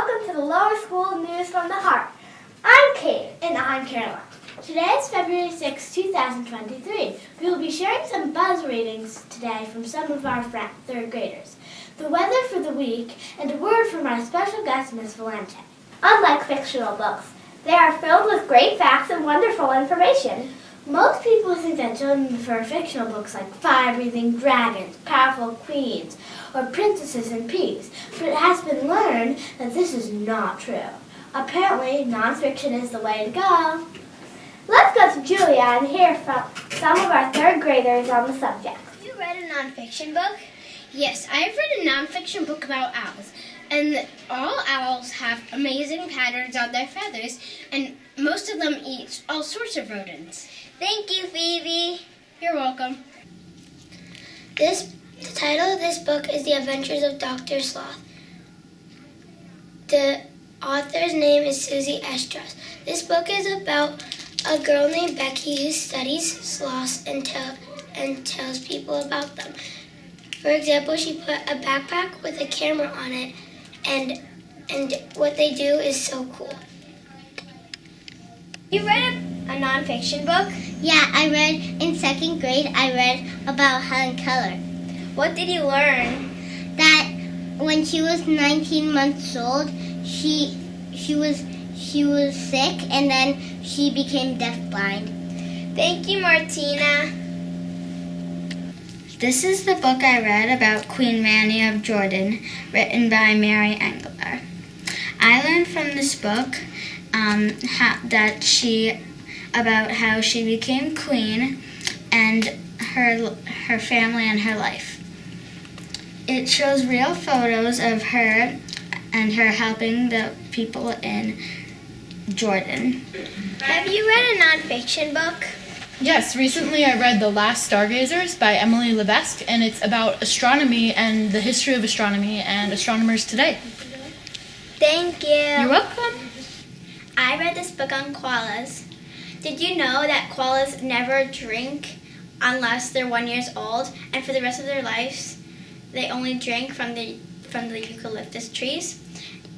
welcome to the Lower School News from the Heart. I'm Kate. And I'm Caroline. Today is February 6, 2023. We will be sharing some buzz readings today from some of our third graders, the weather for the week, and a word from our special guest, Ms. Valente. Unlike fictional books, they are filled with great facts and wonderful information. Most people think that children prefer fictional books like fire-breathing dragons, powerful queens, or princesses and peas, but it has been learned that this is not true. Apparently, nonfiction is the way to go. Let's go to Julia and hear from some of our third graders on the subject. Have you read a nonfiction book? Yes, I have read a nonfiction book about owls. And all owls have amazing patterns on their feathers, and most of them eat all sorts of rodents. Thank you, Phoebe. You're welcome. The title of this book is The Adventures of Dr. Sloth. The author's name is Susie Estros. This book is about a girl named Becky who studies sloths and tells people about them. For example, she put a backpack with a camera on it, and what they do is so cool. You read a nonfiction book? Yeah, I read in second grade. I read about Helen Keller. What did you learn? That when she was 19 months old, she was sick, and then she became deafblind. Thank you, Martina. This is the book I read about Queen Mani of Jordan, written by Mary Engler. I learned from this book about how she became queen and her family and her life. It shows real photos of her and her helping the people in Jordan. Have you read a nonfiction book? Yes, recently I read The Last Stargazers by Emily Levesque, and it's about astronomy and the history of astronomy and astronomers today. Thank you. You're welcome. I read this book on koalas. Did you know that koalas never drink unless they're 1 year old, and for the rest of their lives they only drink from the eucalyptus trees?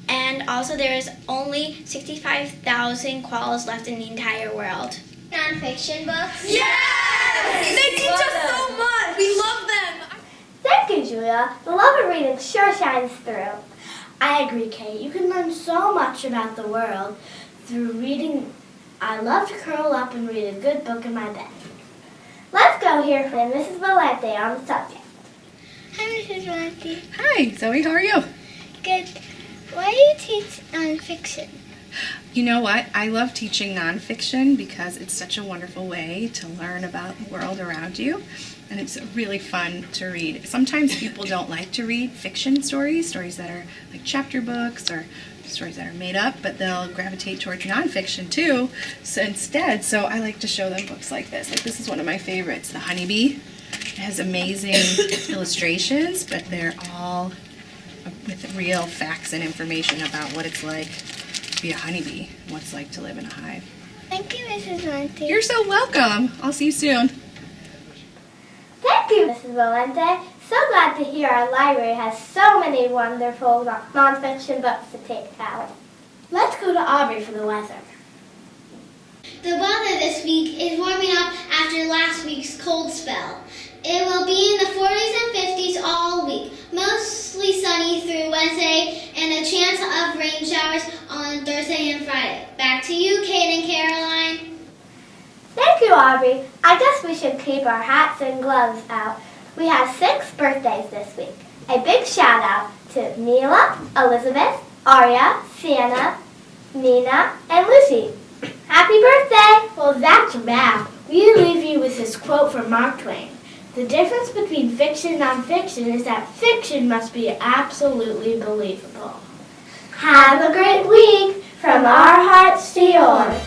And also there is only 65,000 koalas left in the entire world. Nonfiction books? Yes! They teach us so much! We love them! Thank you, Julia. The love of reading sure shines through. I agree, Kate. You can learn so much about the world through reading. I love to curl up and read a good book in my bed. Let's go hear from Mrs. Valente on the subject. Hi, Mrs. Valente. Hi, Zoe, how are you? Good. Why do you teach nonfiction? You know what? I love teaching nonfiction because it's such a wonderful way to learn about the world around you, and it's really fun to read. Sometimes people don't like to read fiction stories that are like chapter books or stories that are made up, but they'll gravitate towards nonfiction too. So I like to show them books like this. Like this is one of my favorites, The Honeybee. It has amazing illustrations, but they're all with real facts and information about what it's like to be a honeybee, what it's like to live in a hive. Thank you, Mrs. Valente. You're so welcome. I'll see you soon. Thank you, Mrs. Valente. So glad to hear our library has so many wonderful nonfiction books to take out. Let's go to Aubrey for the weather. The weather this week is warming up after last week's cold spell. It will be in the 40s and 50s all week, mostly sunny through Wednesday, and a chance of rain showers on Thursday and Friday. Back to you, Kate and Caroline. Thank you, Aubrey. I guess we should keep our hats and gloves out. We have 6 birthdays this week. A big shout out to Mila, Elizabeth, Arya, Sienna, Nina, and Lucy. Happy birthday! Well, that's a wrap. We leave you with this quote from Mark Twain. The difference between fiction and nonfiction is that fiction must be absolutely believable. Have a great week from our hearts to yours.